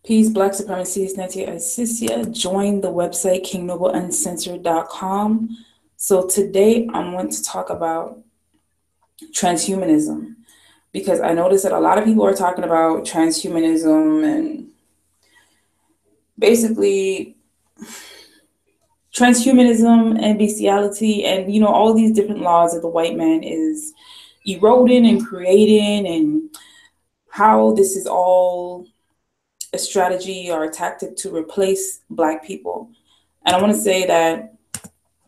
Peace, Black Supremacy is Nattyisisyah. Join the website kingnobleuncensored.com. So today I want to talk about transhumanism, because I noticed that a lot of people are talking about transhumanism and basically transhumanism and bestiality and, all these different laws that the white man is eroding and creating, and how this is all a strategy or a tactic to replace Black people. And I want to say that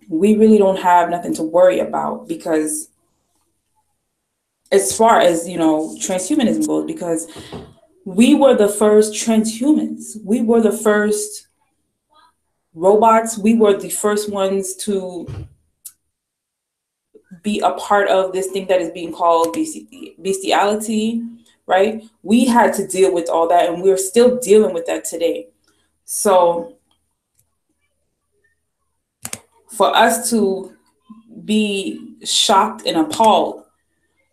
we really don't have nothing to worry about, because as far as, transhumanism goes, because we were the first transhumans. We were the first robots. We were the first ones to be a part of this thing that is being called bestiality, right? We had to deal with all that, and we're still dealing with that today. So for us to be shocked and appalled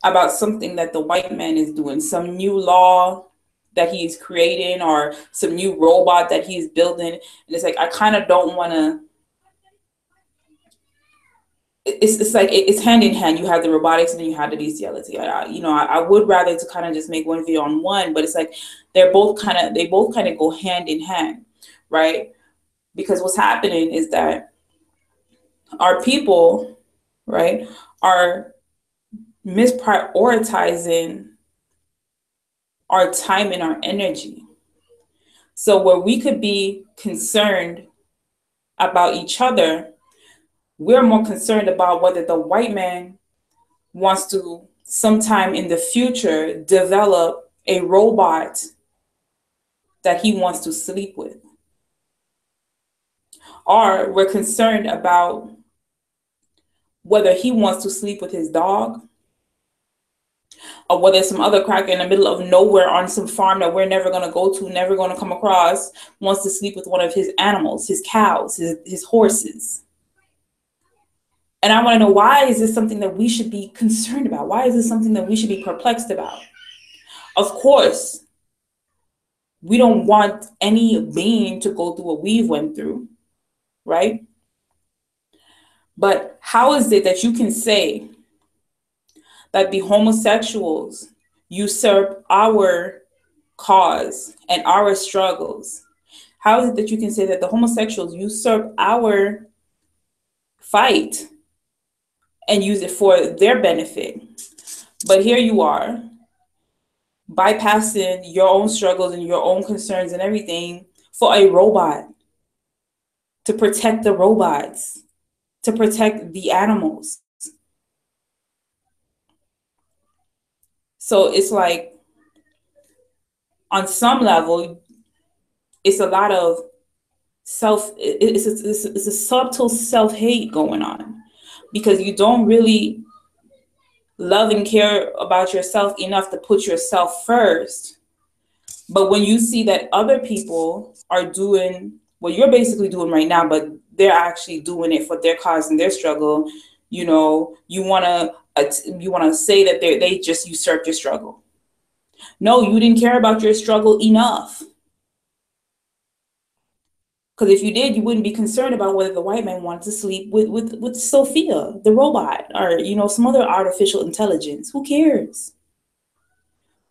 about something that the white man is doing, some new law that he is creating, or some new robot that he is building, and it's like, I kind of don't want to. It's like it's hand in hand. You have the robotics and then you have the bestiality. I would rather to kind of just make one video on one, but it's like they both kind of go hand in hand, right? Because what's happening is that our people, right, are misprioritizing our time and our energy. So where we could be concerned about each other, we're more concerned about whether the white man wants to sometime in the future develop a robot that he wants to sleep with. Or we're concerned about whether he wants to sleep with his dog, or whether some other cracker in the middle of nowhere on some farm that we're never going to go to, never going to come across, wants to sleep with one of his animals, his cows, his horses. And I want to know, why is this something that we should be concerned about? Why is this something that we should be perplexed about? Of course, we don't want any being to go through what we've went through, right? But how is it that you can say that the homosexuals usurp our cause and our struggles? How is it that you can say that the homosexuals usurp our fight and use it for their benefit? But here you are, bypassing your own struggles and your own concerns and everything for a robot, to protect the robots, to protect the animals. So it's like, on some level, it's a lot of it's a subtle self-hate going on, because you don't really love and care about yourself enough to put yourself first. But when you see that other people are doing what you're basically doing right now, but they're actually doing it for their cause and their struggle, you want to say that they just usurped your struggle. No, you didn't care about your struggle enough. Because if you did, you wouldn't be concerned about whether the white man wanted to sleep with Sophia, the robot, or, some other artificial intelligence. Who cares?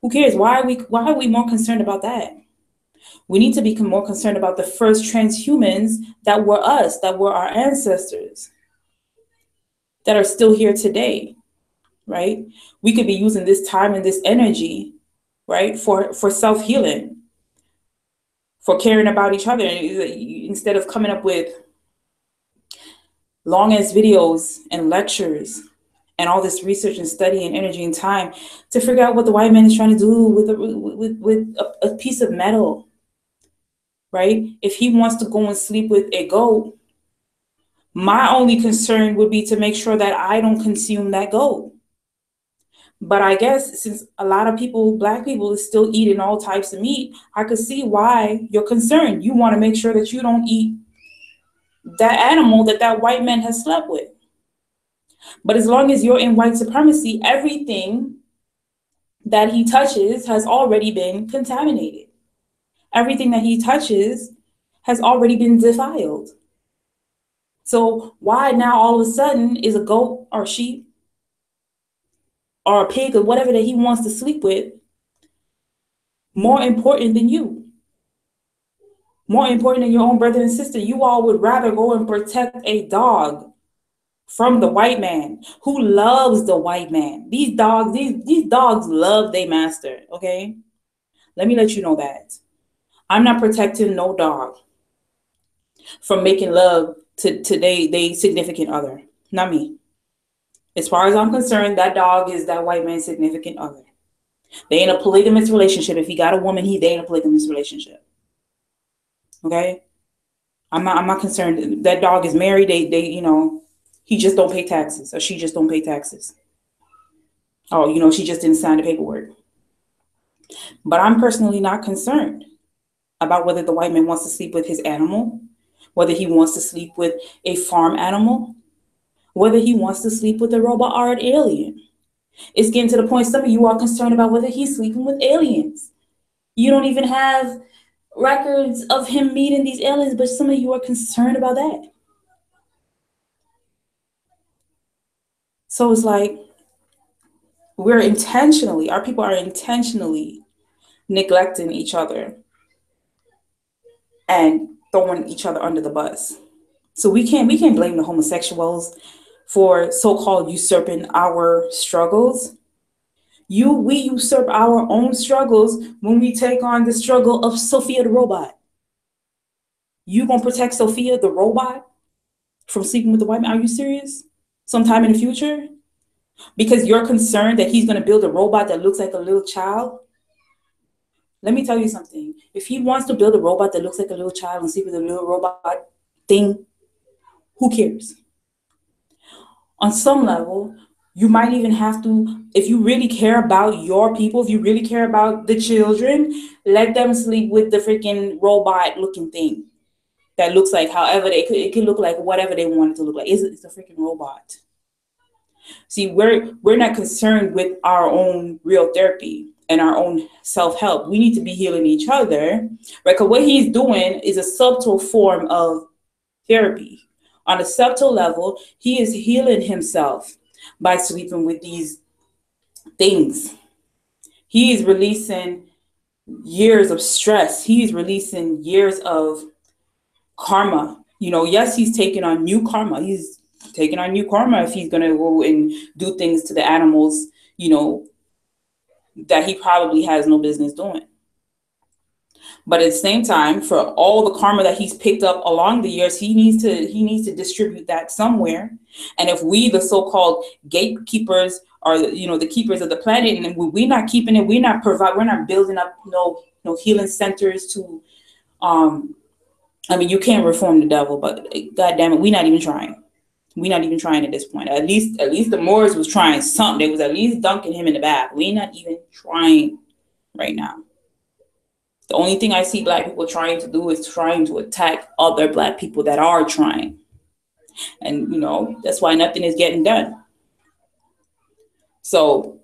Who cares? Why are we more concerned about that? We need to be more concerned about the first transhumans that were us, that were our ancestors, that are still here today, right? We could be using this time and this energy, right, for self-healing, for caring about each other, instead of coming up with long ass videos and lectures and all this research and study and energy and time to figure out what the white man is trying to do with a piece of metal, right? If he wants to go and sleep with a goat, my only concern would be to make sure that I don't consume that goat. But I guess since a lot of people, Black people, is still eating all types of meat, I could see why you're concerned. You want to make sure that you don't eat that animal that white man has slept with. But as long as you're in white supremacy, everything that he touches has already been contaminated. Everything that he touches has already been defiled. So why now all of a sudden is a goat or sheep or a pig or whatever that he wants to sleep with more important than you? More important than your own brother and sister? You all would rather go and protect a dog from the white man who loves the white man. These dogs love their master, okay? Let me let you know that. I'm not protecting no dog from making love to they significant other. Not me. As far as I'm concerned, that dog is that white man's significant other. They ain't a polygamous relationship. If he got a woman, they ain't a polygamous relationship. Okay? I'm not concerned. That dog is married. He just don't pay taxes, or she just don't pay taxes. Oh, she just didn't sign the paperwork. But I'm personally not concerned about whether the white man wants to sleep with his animal, whether he wants to sleep with a farm animal, whether he wants to sleep with a robot or an alien. It's getting to the point some of you are concerned about whether he's sleeping with aliens. You don't even have records of him meeting these aliens, but some of you are concerned about that. So it's like our people are intentionally neglecting each other and throwing each other under the bus. So we can't blame the homosexuals for so-called usurping our struggles. We usurp our own struggles when we take on the struggle of Sophia the robot. You gonna protect Sophia the robot from sleeping with the white man? Are you serious? Sometime in the future? Because you're concerned that he's gonna build a robot that looks like a little child? Let me tell you something. If he wants to build a robot that looks like a little child and sleep with a little robot thing, who cares? On some level, you might even have to, if you really care about your people, if you really care about the children, let them sleep with the freaking robot looking thing that looks like however it could look like whatever they want it to look like. It's a freaking robot. See, we're not concerned with our own real therapy and our own self-help. We need to be healing each other, right? Because what he's doing is a subtle form of therapy. On a subtle level, he is healing himself by sleeping with these things. He is releasing years of stress. He is releasing years of karma. Yes, he's taking on new karma. He's taking on new karma if he's going to go and do things to the animals, that he probably has no business doing. But at the same time, for all the karma that he's picked up along the years, he needs to distribute that somewhere. And if we, the so-called gatekeepers, are the keepers of the planet, and we're not keeping it, we're not building up no healing centers to, you can't reform the devil, but God damn it, we're not even trying. We're not even trying at this point. At least the Moors was trying something. They was at least dunking him in the bath. We're not even trying right now. The only thing I see Black people trying to do is trying to attack other Black people that are trying. And, that's why nothing is getting done. So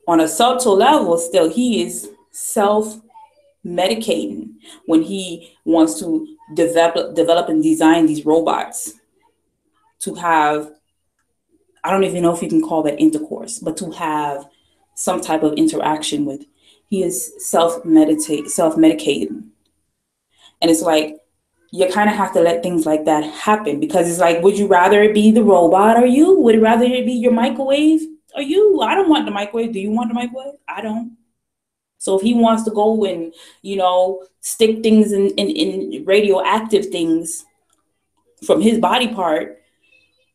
on a subtle level, still, he is self-medicating when he wants to develop and design these robots to have, I don't even know if you can call that intercourse, but to have some type of interaction with. He is self-medicating. And it's like, you kind of have to let things like that happen, because it's like, would you rather it be the robot or you? Would you rather it be your microwave or you? I don't want the microwave. Do you want the microwave? I don't. So if he wants to go and, stick things in radioactive things from his body part,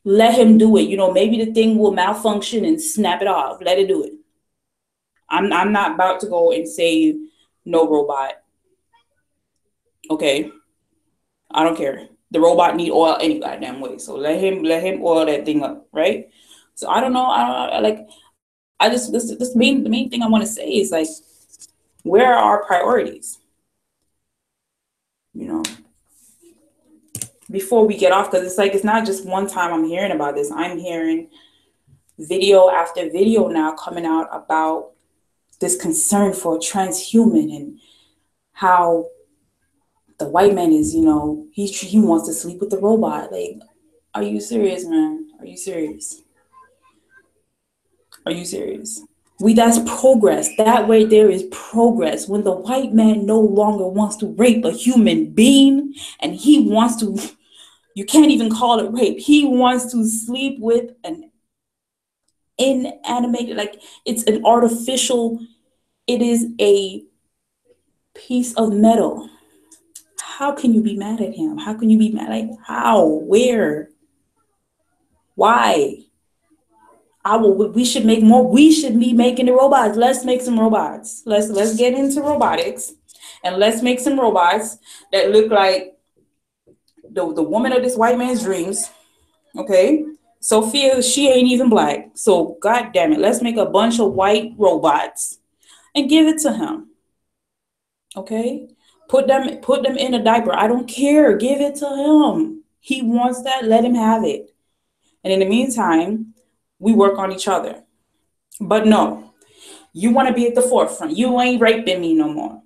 let him do it. Maybe the thing will malfunction and snap it off. Let it do it. I'm not about to go and save no robot. Okay. I don't care. The robot need oil any goddamn way. So let him oil that thing up, right? So I don't know. The main thing I want to say is, like, where are our priorities? Before we get off, because it's like, it's not just one time I'm hearing about this. I'm hearing video after video now coming out about this concern for transhuman and how the white man is, you know, he wants to sleep with the robot. Like, are you serious, man? Are you serious? Are you serious? That's progress. That way there is progress. When the white man no longer wants to rape a human being and he wants to, you can't even call it rape. He wants to sleep with an inanimated, like it's an artificial, it is a piece of metal. How can you be mad at him? How can you be mad? Like, how? Where? Why? We should make more. We should be making the robots. Let's make some robots. Let's get into robotics, and let's make some robots that look like the woman of this white man's dreams. Okay, Sophia, she ain't even black. So god damn it, let's make a bunch of white robots and give it to him. Okay, put them in a diaper. I don't care. Give it to him. He wants that. Let him have it. And in the meantime, we work on each other. But no, you want to be at the forefront. You ain't raping me no more.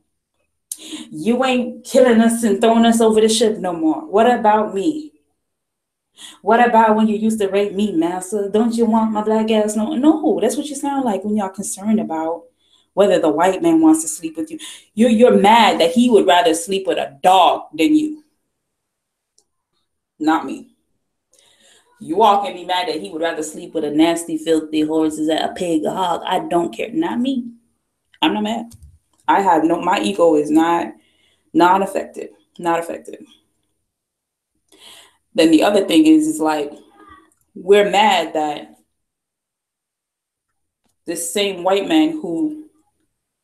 You ain't killing us and throwing us over the ship no more. What about me? What about when you used to rape me, massa? Don't you want my black ass? No, that's what you sound like when y'all concerned about whether the white man wants to sleep with you. You're mad that he would rather sleep with a dog than you. Not me. You all can be mad that he would rather sleep with a nasty, filthy horse, a pig, a hog. I don't care. Not me. I'm not mad. I have no, my ego is not affected. Not affected. Then the other thing is like, we're mad that this same white man who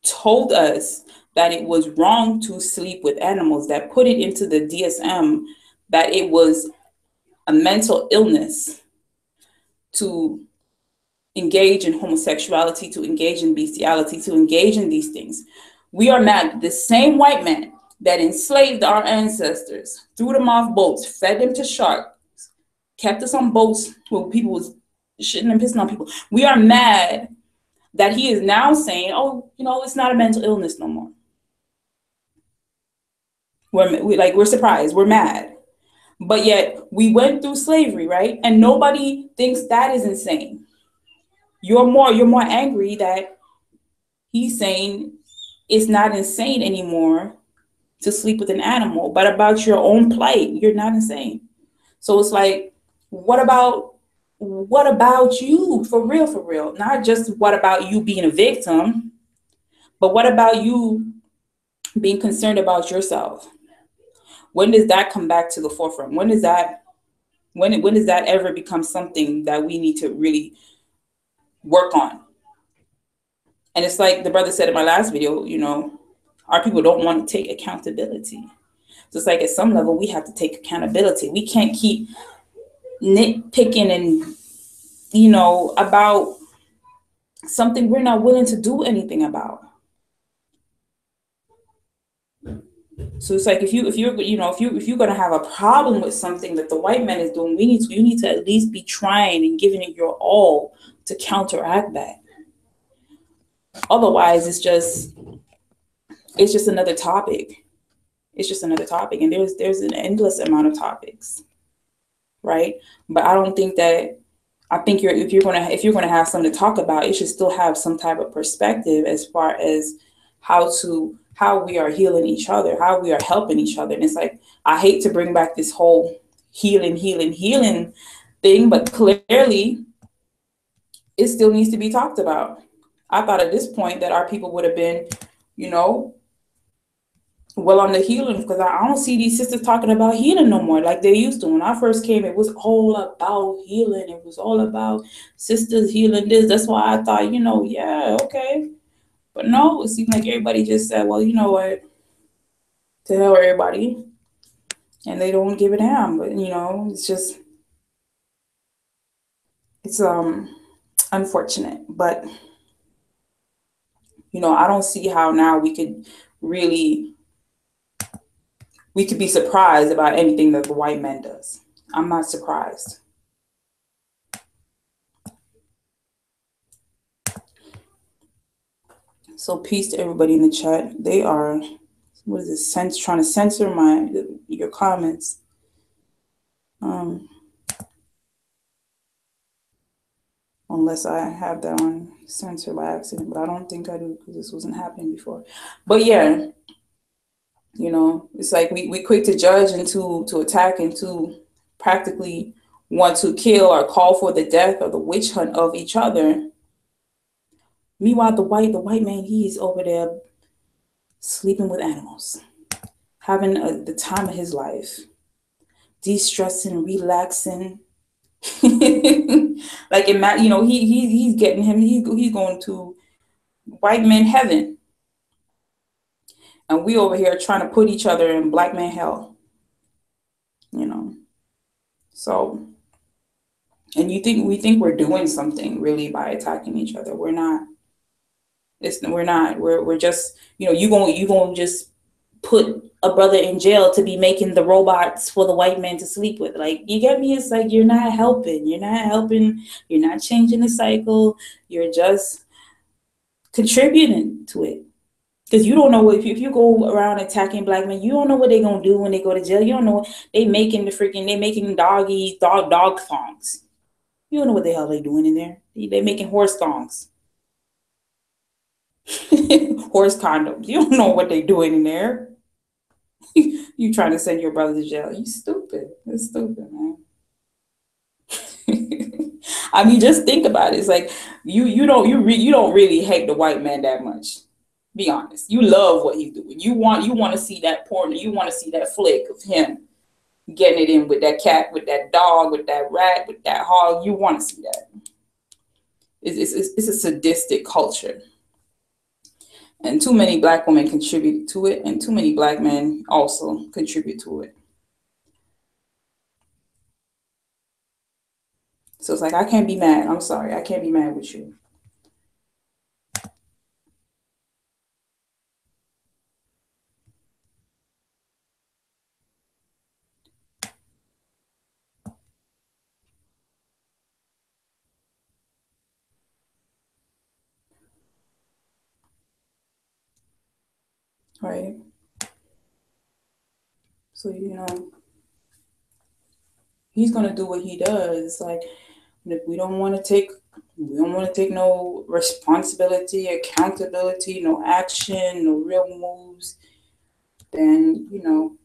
told us that it was wrong to sleep with animals, that put it into the DSM, that it was a mental illness to engage in homosexuality, to engage in bestiality, to engage in these things. We are mad. The same white man that enslaved our ancestors, threw them off boats, fed them to sharks, kept us on boats where people was shitting and pissing on people. We are mad that he is now saying, oh, you know, it's not a mental illness no more. We're surprised. We're mad. But yet we went through slavery, right? And nobody thinks that is insane. You're more angry that he's saying it's not insane anymore to sleep with an animal, but about your own plight, you're not insane. So it's like, what about you for real? Not just what about you being a victim, but what about you being concerned about yourself? When does that come back to the forefront? When does that ever become something that we need to really work on? And it's like the brother said in my last video, you know, our people don't want to take accountability. So it's like at some level, we have to take accountability. We can't keep nitpicking and, you know, about something we're not willing to do anything about. So it's like if you're gonna have a problem with something that the white man is doing, you need to at least be trying and giving it your all to counteract that. Otherwise, it's just another topic. It's just another topic, and there's an endless amount of topics, right? But I don't think that. I think if you're gonna have something to talk about, it should still have some type of perspective as far as how we are healing each other, how we are helping each other. And it's like, I hate to bring back this whole healing thing, but clearly it still needs to be talked about. I thought at this point that our people would have been, you know, well on the healing, because I don't see these sisters talking about healing no more like they used to. When I first came, it was all about healing. It was all about sisters healing this. That's why I thought, you know, yeah, okay. But no, it seemed like everybody just said, well, you know what, to hell with everybody. And they don't give a damn. But, you know, it's unfortunate. But, you know, I don't see how now we could be surprised about anything that the white man does. I'm not surprised. So peace to everybody in the chat. They are what is this? Trying to censor your comments. Unless I have that on censor by accident, but I don't think I do because this wasn't happening before. But yeah, you know, it's like we quick to judge and to attack and to practically want to kill or call for the death or the witch hunt of each other. Meanwhile, the white man, he's over there sleeping with animals, having the time of his life, de-stressing, relaxing. Like you know, he's getting him. He's going to white man heaven, and we over here trying to put each other in black man hell. You know, so. And we think we're doing something really by attacking each other. We're not. We're not. We're just, you know, you going to just put a brother in jail to be making the robots for the white man to sleep with. Like, you get me? It's like you're not helping. You're not helping. You're not changing the cycle. You're just contributing to it. Because you don't know if you go around attacking black men, you don't know what they're gonna do when they go to jail. You don't know they making dog thongs. You don't know what the hell they doing in there. They making horse thongs. Horse condoms. You don't know what they doing in there. You trying to send your brother to jail. You stupid. It's stupid, man. I mean, just think about it. It's like you don't really hate the white man that much. Be honest. You love what he's doing. You want to see that porn. You want to see that flick of him getting it in with that cat, with that dog, with that rat, with that hog. You want to see that. It's a sadistic culture. And too many black women contribute to it, and too many black men also contribute to it. So it's like, I can't be mad. I'm sorry. I can't be mad with you. Right? So, you know, he's going to do what he does. It's like, if we don't want to take no responsibility, accountability, no action, no real moves, then, you know,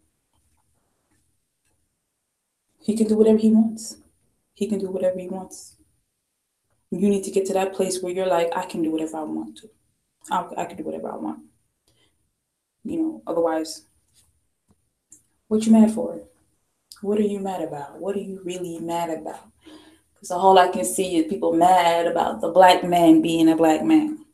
he can do whatever he wants. He can do whatever he wants. You need to get to that place where you're like, I can do whatever I want to. I can do whatever I want. You know, otherwise, what you mad for? What are you mad about? What are you really mad about? Because all I can see is people mad about the black man being a black man.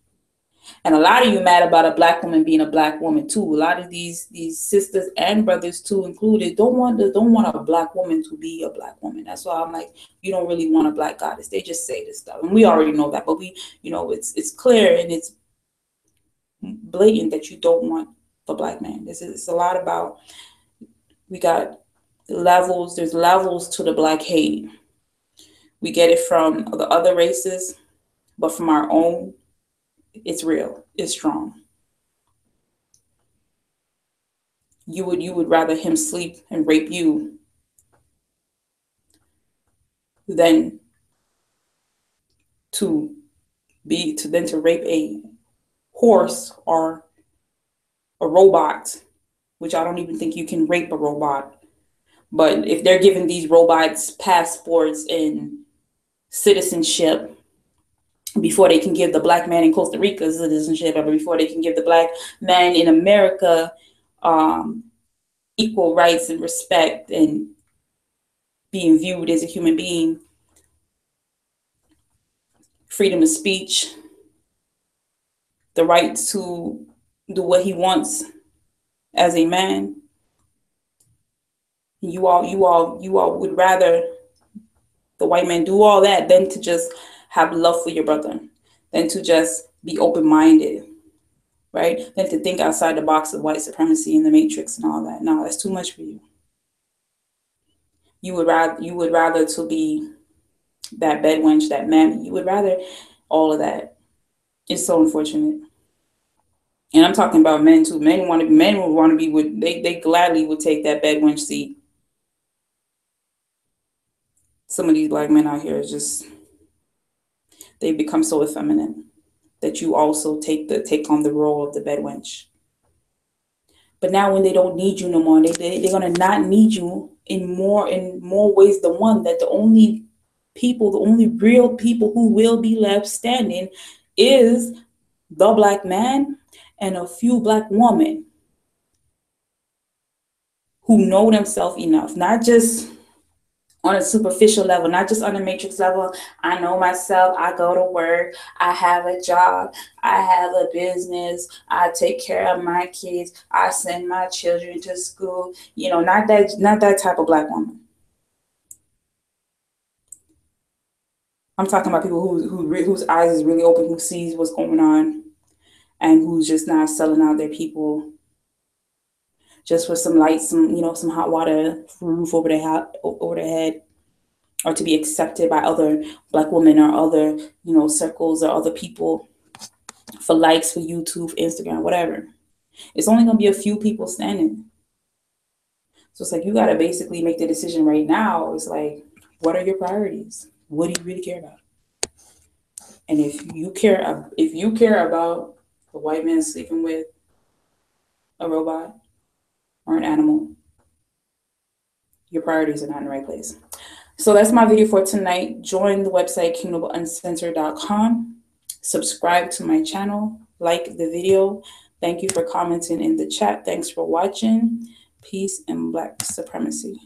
And a lot of you mad about a black woman being a black woman too. A lot of these sisters and brothers too included don't want a black woman to be a black woman. That's why I'm like, you don't really want a black goddess. They just say this stuff, and we already know that. But we, you know, it's clear and it's blatant that you don't want the black man. It's a lot about, we got levels. There's levels to the black hate. We get it from the other races, but from our own, it's real. It's strong. You would rather him sleep and rape you than to rape a horse or a robot, which I don't even think you can rape a robot. But if they're giving these robots passports and citizenship before they can give the black man in Costa Rica citizenship, or before they can give the black man in America equal rights and respect and being viewed as a human being, freedom of speech, the right to do what he wants as a man. You all would rather the white man do all that than to just have love for your brother, than to just be open-minded, right? Than to think outside the box of white supremacy and the matrix and all that. No, that's too much for you. You would rather to be that bed wench, that man. You would rather all of that. It's so unfortunate. And I'm talking about men too. Men will want to be with, they gladly would take that bed wench seat. Some of these black men out here is just, they become so effeminate that you also take on the role of the bed wench. But now when they don't need you no more, they're gonna not need you in more ways than one. That the only real people who will be left standing is the black man and a few black women who know themselves enough, not just on a superficial level, not just on a matrix level. I know myself, I go to work, I have a job, I have a business, I take care of my kids, I send my children to school. You know, not that type of black woman. I'm talking about people whose eyes is really open, who sees what's going on, and who's just not selling out their people just for some light, some hot water, roof over their head, or to be accepted by other black women or other, circles or other people for likes for YouTube, Instagram, whatever. It's only gonna be a few people standing. So it's like you gotta basically make the decision right now. It's like, what are your priorities? What do you really care about? And if you care about a white man sleeping with a robot or an animal, your priorities are not in the right place. So that's my video for tonight. Join the website kingnobleuncensored.com. Subscribe to my channel. Like the video. Thank you for commenting in the chat. Thanks for watching. Peace and Black supremacy.